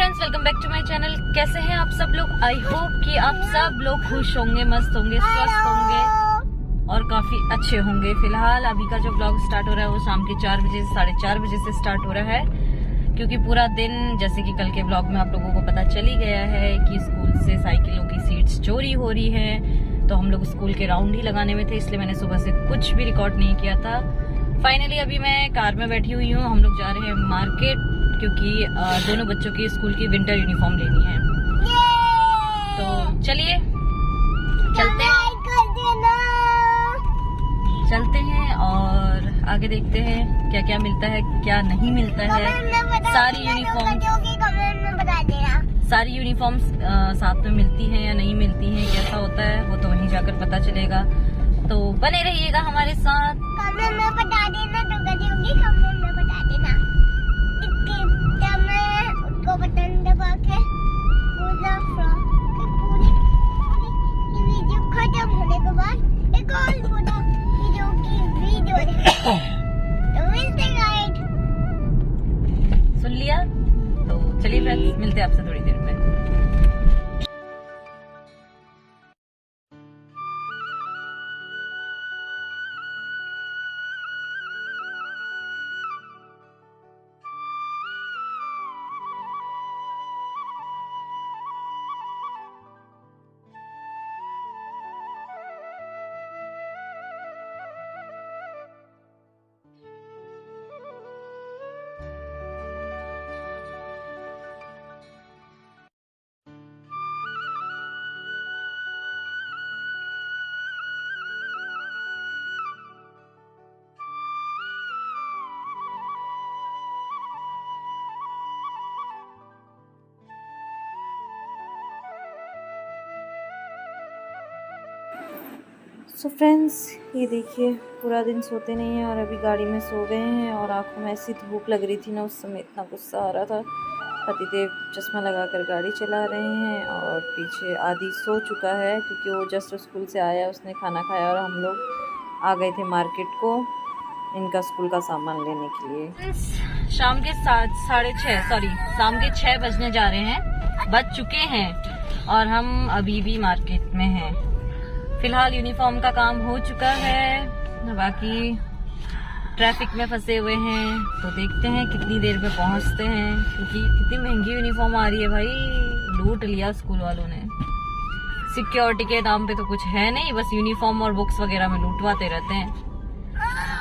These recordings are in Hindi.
Friends, welcome back to my channel. कैसे हैं आप सब लोग? आई होप कि आप सब लोग खुश होंगे, मस्त होंगे, स्वस्थ होंगे और काफी अच्छे होंगे। फिलहाल अभी का जो ब्लॉग स्टार्ट हो रहा है वो शाम के 4 बजे से 4:30 बजे से स्टार्ट हो रहा है, क्योंकि पूरा दिन जैसे कि कल के ब्लॉग में आप लोगों को पता चल ही गया है कि स्कूल से साइकिलों की सीट्स चोरी हो रही है। तो हम लोग स्कूल के राउंड ही लगाने में थे, इसलिए मैंने सुबह से कुछ भी रिकॉर्ड नहीं किया था। फाइनली अभी मैं कार में बैठी हुई हूँ। हम लोग जा रहे हैं मार्केट, क्योंकि दोनों बच्चों की स्कूल की विंटर यूनिफॉर्म लेनी है। तो चलिए चलते हैं और आगे देखते हैं क्या क्या मिलता है, क्या नहीं मिलता है। सारी यूनिफॉर्म्स साथ में मिलती हैं या नहीं मिलती हैं, कैसा होता है वो तो वहीं जाकर पता चलेगा। तो बने रहिएगा हमारे साथ। कमेंट में बता देना, तो कमेंट में बता देना। उसको बटन दबा के पूरा पूरी वीडियो खत्म होने के बाद एक और पूरा वीडियो तो मिलते गाइड। सुन लिया? तो चलिए फ्रेंड्स, मिलते हैं आपसे थोड़ी देर में। सो फ्रेंड्स, ये देखिए पूरा दिन सोते नहीं हैं और अभी गाड़ी में सो गए हैं और आंखों में ऐसी धूप लग रही थी ना, उस समय इतना गुस्सा आ रहा था। पतिदेव चश्मा लगाकर गाड़ी चला रहे हैं और पीछे आदि सो चुका है, क्योंकि वो जस्ट स्कूल से आया, उसने खाना खाया और हम लोग आ गए थे मार्केट को इनका स्कूल का सामान लेने के लिए। शाम के 6 बजने जा रहे हैं, बज चुके हैं और हम अभी भी मार्केट में हैं। फिलहाल यूनिफॉर्म का काम हो चुका है, बाकी ट्रैफिक में फंसे हुए हैं। तो देखते हैं कितनी देर में पहुंचते हैं, क्योंकि कितनी महंगी यूनिफॉर्म आ रही है भाई। लूट लिया स्कूल वालों ने। सिक्योरिटी के नाम पे तो कुछ है नहीं, बस यूनिफॉर्म और बुक्स वगैरह में लूटवाते रहते हैं।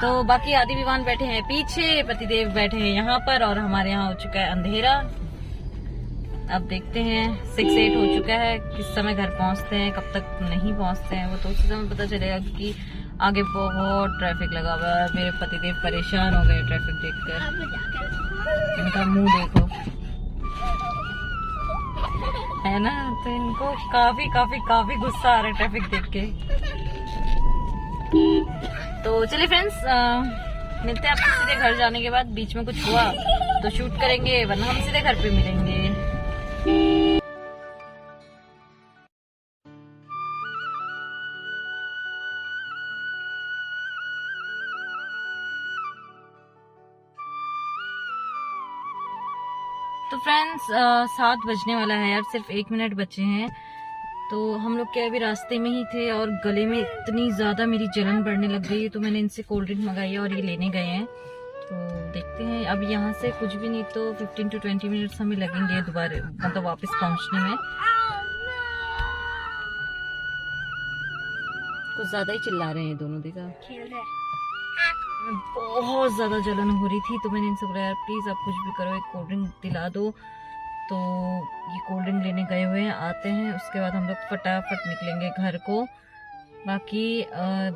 तो बाकी आदि विमान बैठे हैं पीछे, पतिदेव बैठे हैं यहाँ पर और हमारे यहाँ हो चुका है अंधेरा। अब देखते हैं 6-8 हो चुका है, किस समय घर पहुंचते हैं, कब तक नहीं पहुंचते हैं वो तो उसी समय पता चलेगा, क्योंकि आगे बहुत ट्रैफिक लगा हुआ है। मेरे पतिदेव परेशान हो गए ट्रैफिक देखकर। इनका मुंह देखो, है ना, तो इनको काफी गुस्सा आ रहा है ट्रैफिक देख के। तो चलिए फ्रेंड्स, मिलते हैं आपसे सीधे घर जाने के बाद। बीच में कुछ हुआ तो शूट करेंगे, वरना हम सीधे घर पे मिलेंगे। तो फ्रेंड्स, 7 बजने वाला है यार, सिर्फ 1 मिनट बचे हैं। तो हम लोग क्या अभी रास्ते में ही थे और गले में इतनी ज्यादा मेरी जलन बढ़ने लग गई है, तो मैंने इनसे कोल्ड ड्रिंक मंगाई है और ये लेने गए हैं। तो देखते हैं, अब यहाँ से कुछ भी नहीं तो 15 to 20 मिनट्स हमें लगेंगे दोबारा, मतलब वापस पहुंचने में। कुछ ज्यादा ही चिल्ला रहे हैं दोनों, देखा, खेल रहे बहुत ज्यादा जलन हो रही थी। तो मैंने इनसे बोला यार प्लीज आप कुछ भी करो, एक कोल्ड ड्रिंक दिला दो। तो ये कोल्ड ड्रिंक लेने गए हुए हैं, आते हैं उसके बाद हम लोग फटाफट निकलेंगे घर को। बाकी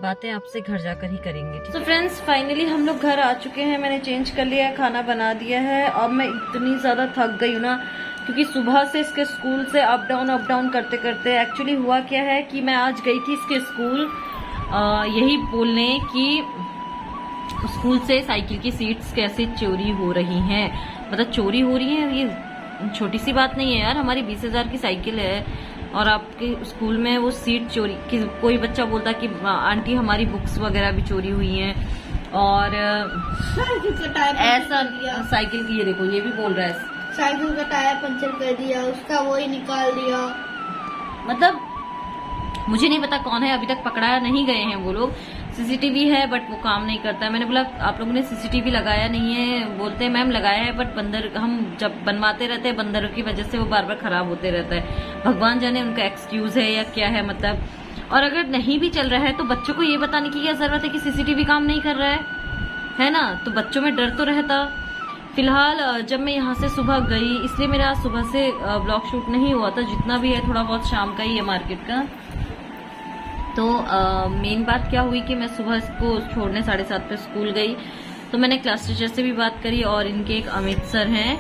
बातें आपसे घर जाकर ही करेंगे। तो फ्रेंड्स, फाइनली हम लोग घर आ चुके हैं। मैंने चेंज कर लिया है, खाना बना दिया है। अब मैं इतनी ज्यादा थक गई हूँ ना, क्योंकि सुबह से इसके स्कूल से अप डाउन करते करते एक्चुअली हुआ क्या है कि मैं आज गई थी इसके स्कूल यही बोलने कि स्कूल से साइकिल की सीट्स कैसे चोरी हो रही हैं। मतलब चोरी हो रही है, ये छोटी सी बात नहीं है यार। हमारी 20,000 की साइकिल है और आपके स्कूल में वो सीट चोरी कि कोई बच्चा बोलता कि आंटी हमारी बुक्स वगैरह भी चोरी हुई हैं और ऐसा साइकिल की, ये देखो ये भी बोल रहा है साइकिल का टायर पंचर कर दिया, उसका वही निकाल दिया। मतलब मुझे नहीं पता कौन है, अभी तक पकड़ा नहीं गए हैं वो लोग। सीसीटीवी है बट वो काम नहीं करता है। मैंने बोला आप लोगों ने सीसीटीवी लगाया नहीं है? बोलते हैं मैम लगाया है बट बंदर, हम जब बनवाते रहते हैं बंदरों की वजह से वो बार बार खराब होते रहता है। भगवान जाने उनका एक्सक्यूज है या क्या है मतलब। और अगर नहीं भी चल रहा है तो बच्चों को ये बताने की क्या जरूरत है कि सीसीटीवी काम नहीं कर रहा है ना? तो बच्चों में डर तो रहता। फिलहाल जब मैं यहाँ से सुबह गई, इसलिए मेरा आज सुबह से ब्लॉग शूट नहीं हुआ था, जितना भी है थोड़ा बहुत शाम का ही है मार्केट का। तो मेन बात क्या हुई कि मैं सुबह इसको छोड़ने 7:30 पे स्कूल गई, तो मैंने क्लास टीचर से भी बात करी और इनके एक अमित सर हैं,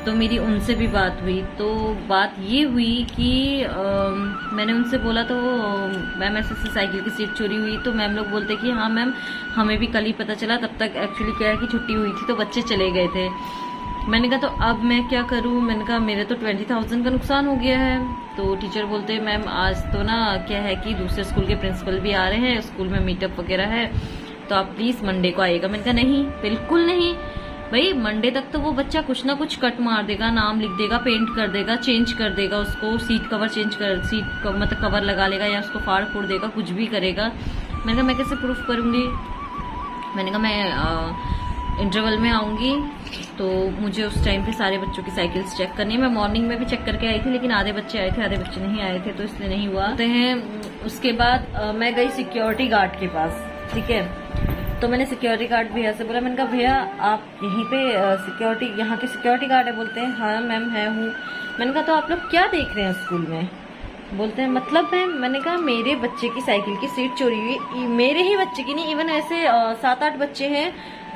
तो मेरी उनसे भी बात हुई। तो बात ये हुई कि मैंने उनसे बोला तो मैम ऐसे साइकिल की सीट चोरी हुई, तो मैम लोग बोलते कि हाँ मैम हमें भी कल ही पता चला, तब तक एक्चुअली क्या है कि छुट्टी हुई थी तो बच्चे चले गए थे। मैंने कहा तो अब मैं क्या करूं? मैंने कहा मेरे तो 20,000 का नुकसान हो गया है। तो टीचर बोलते मैम आज तो ना क्या है कि दूसरे स्कूल के प्रिंसिपल भी आ रहे हैं, स्कूल में मीटअप वगैरह है, तो आप प्लीज मंडे को आइएगा। मैंने कहा नहीं, बिल्कुल नहीं भाई, मंडे तक तो वो बच्चा कुछ ना कुछ कट मार देगा, नाम लिख देगा, पेंट कर देगा, चेंज कर देगा उसको, सीट कवर चेंज कर, सीट मतलब कवर लगा लेगा या उसको फाड़ फोड़ देगा, कुछ भी करेगा। मैंने कहा मैं कैसे प्रूफ करूंगी? मैंने कहा मैं इंटरवल में आऊंगी तो मुझे उस टाइम पे सारे बच्चों की साइकिल्स चेक करनी है। मैं मॉर्निंग में भी चेक करके आई थी लेकिन आधे बच्चे आए थे, आधे बच्चे नहीं आए थे, तो इसलिए नहीं हुआ। तो उसके बाद मैं गई सिक्योरिटी गार्ड के पास, ठीक है। तो मैंने सिक्योरिटी गार्ड भैया से बोला, मैंने कहा भैया आप यहीं पे सिक्योरिटी, यहाँ के सिक्योरिटी गार्ड है? बोलते हैं हाँ मैम है हूँ। मैंने कहा तो आप लोग क्या देख रहे हैं स्कूल में? बोलते हैं मतलब मैम। मैंने कहा मेरे बच्चे की साइकिल की सीट चोरी हुई, मेरे ही बच्चे की नहीं, इवन ऐसे 7-8 बच्चे हैं,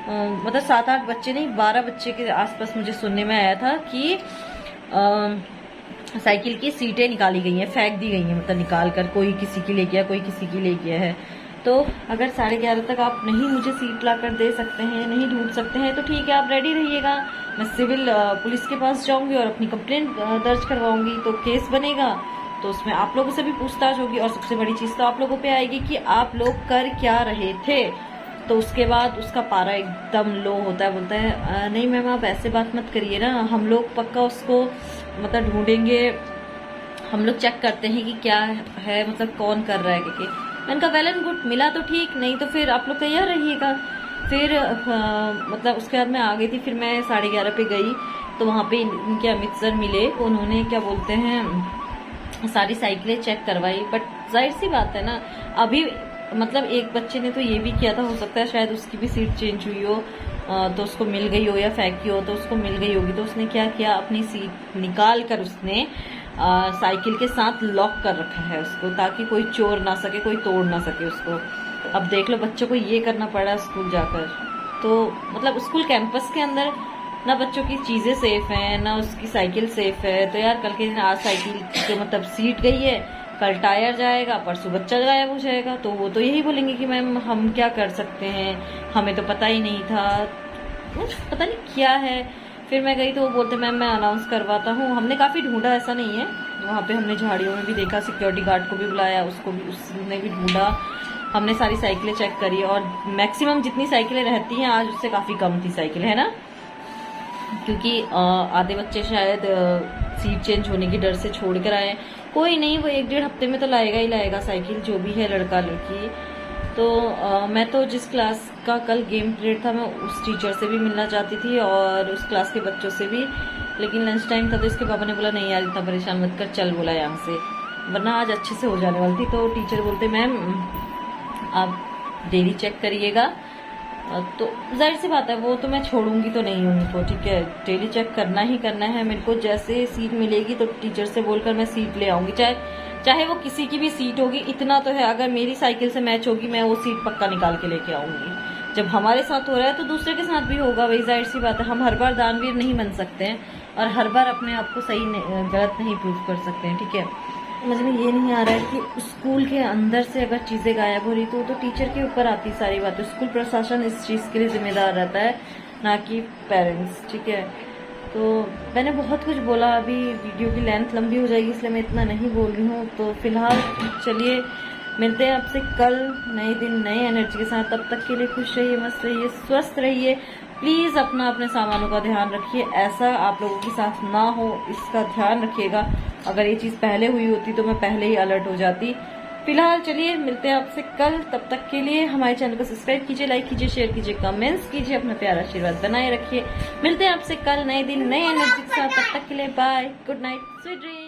मतलब 7-8 बच्चे नहीं 12 बच्चे के आसपास मुझे सुनने में आया था कि साइकिल की सीटें निकाली गई हैं, फेंक दी गई हैं, मतलब निकाल कर कोई किसी की ले गया, कोई किसी की ले गया है। तो अगर 11:30 तक आप नहीं मुझे सीट लाकर दे सकते हैं, नहीं ढूंढ सकते हैं, तो ठीक है आप रेडी रहिएगा, मैं सिविल पुलिस के पास जाऊंगी और अपनी कंप्लेंट दर्ज करवाऊंगी, तो केस बनेगा, तो उसमें आप लोगों से भी पूछताछ होगी और सबसे बड़ी चीज तो आप लोगों पे आएगी कि आप लोग कर क्या रहे थे। तो उसके बाद उसका पारा एकदम लो होता है, बोलता है नहीं मैम आप ऐसे बात मत करिए ना, हम लोग पक्का उसको मतलब ढूंढेंगे, हम लोग चेक करते हैं कि क्या है, मतलब कौन कर रहा है क्योंकि। मैंने कहा वेल एंड गुड, मिला तो ठीक, नहीं तो फिर आप लोग तैयार रहिएगा। फिर मतलब उसके बाद मैं आ गई थी, फिर मैं 11:30 पे गई तो वहाँ पे इनके अमित सर मिले, उन्होंने क्या बोलते हैं सारी साइकिलें चेक करवाई। बट जाहिर सी बात है ना, अभी मतलब एक बच्चे ने तो ये भी किया था, हो सकता है शायद उसकी भी सीट चेंज हुई हो तो उसको मिल गई हो या फेंकी हो तो उसको मिल गई होगी, तो उसने क्या किया, अपनी सीट निकाल कर उसने साइकिल के साथ लॉक कर रखा है उसको, ताकि कोई चोर ना सके, कोई तोड़ ना सके उसको। अब देख लो बच्चों को ये करना पड़ा स्कूल जाकर, तो मतलब स्कूल कैंपस के अंदर ना बच्चों की चीजें सेफ हैं ना उसकी साइकिल सेफ है। तो यार कल के दिन आज साइकिल जो मतलब सीट गई है, कल टायर जाएगा, परसों बच्चा गायब हो जाएगा, तो वो तो यही बोलेंगे कि मैम हम क्या कर सकते हैं, हमें तो पता ही नहीं था, पता नहीं क्या है। फिर मैं गई तो वो बोलते मैम मैं अनाउंस करवाता हूँ। हमने काफी ढूंढा, ऐसा नहीं है, वहाँ पे हमने झाड़ियों में भी देखा, सिक्योरिटी गार्ड को भी बुलाया, उसको भी, उसने भी ढूंढा, हमने सारी साइकिलें चेक करी और मैक्सिमम जितनी साइकिलें रहती हैं आज उससे काफी कम थी साइकिल, है ना, क्योंकि आधे बच्चे शायद सीट चेंज होने की डर से छोड़ कर आए। कोई नहीं, वो 1-1.5 हफ्ते में तो लाएगा ही लाएगा साइकिल, जो भी है लड़का लड़की। तो मैं तो जिस क्लास का कल गेम पीरियड था मैं उस टीचर से भी मिलना चाहती थी और उस क्लास के बच्चों से भी, लेकिन लंच टाइम था तो इसके पापा ने बोला नहीं यार इतना परेशान मत कर, चल बोला यहाँ से, वरना आज अच्छे से हो जाने वाली थी। तो टीचर बोलते मैम आप डेली चेक करिएगा, तो जाहिर सी बात है वो तो मैं छोड़ूंगी तो नहीं उनको, ठीक है, डेली चेक करना ही करना है मेरे को। जैसे सीट मिलेगी तो टीचर से बोलकर मैं सीट ले आऊंगी, चाहे वो किसी की भी सीट होगी। इतना तो है अगर मेरी साइकिल से मैच होगी मैं वो सीट पक्का निकाल के लेके आऊंगी। जब हमारे साथ हो रहा है तो दूसरे के साथ भी होगा, वही जाहिर सी बात है। हम हर बार दानवीर नहीं बन सकते हैं और हर बार अपने आप को सही गलत नहीं प्रूव कर सकते हैं, ठीक है। समझ में ये नहीं आ रहा है कि स्कूल के अंदर से अगर चीजें गायब हो रही तो टीचर के ऊपर आती सारी बातें। स्कूल प्रशासन इस चीज के लिए जिम्मेदार रहता है, ना कि पेरेंट्स, ठीक है। तो मैंने बहुत कुछ बोला, अभी वीडियो की लेंथ लंबी हो जाएगी इसलिए मैं इतना नहीं बोल रही हूँ। तो फिलहाल चलिए मिलते हैं आपसे कल नए दिन नए एनर्जी के साथ। तब तक के लिए खुश रहिए, मस्त रहिए, स्वस्थ रहिए प्लीज अपने सामानों का ध्यान रखिए, ऐसा आप लोगों के साथ ना हो, इसका ध्यान रखिएगा। अगर ये चीज पहले हुई होती तो मैं पहले ही अलर्ट हो जाती। फिलहाल चलिए मिलते हैं आपसे कल, तब तक के लिए हमारे चैनल को सब्सक्राइब कीजिए, लाइक कीजिए, शेयर कीजिए, कमेंट्स कीजिए, अपना प्यारा आशीर्वाद बनाए रखिए। मिलते हैं आपसे कल नए दिन नए एनर्जी के साथ, तब तक के लिए bye, good night, sweet dream.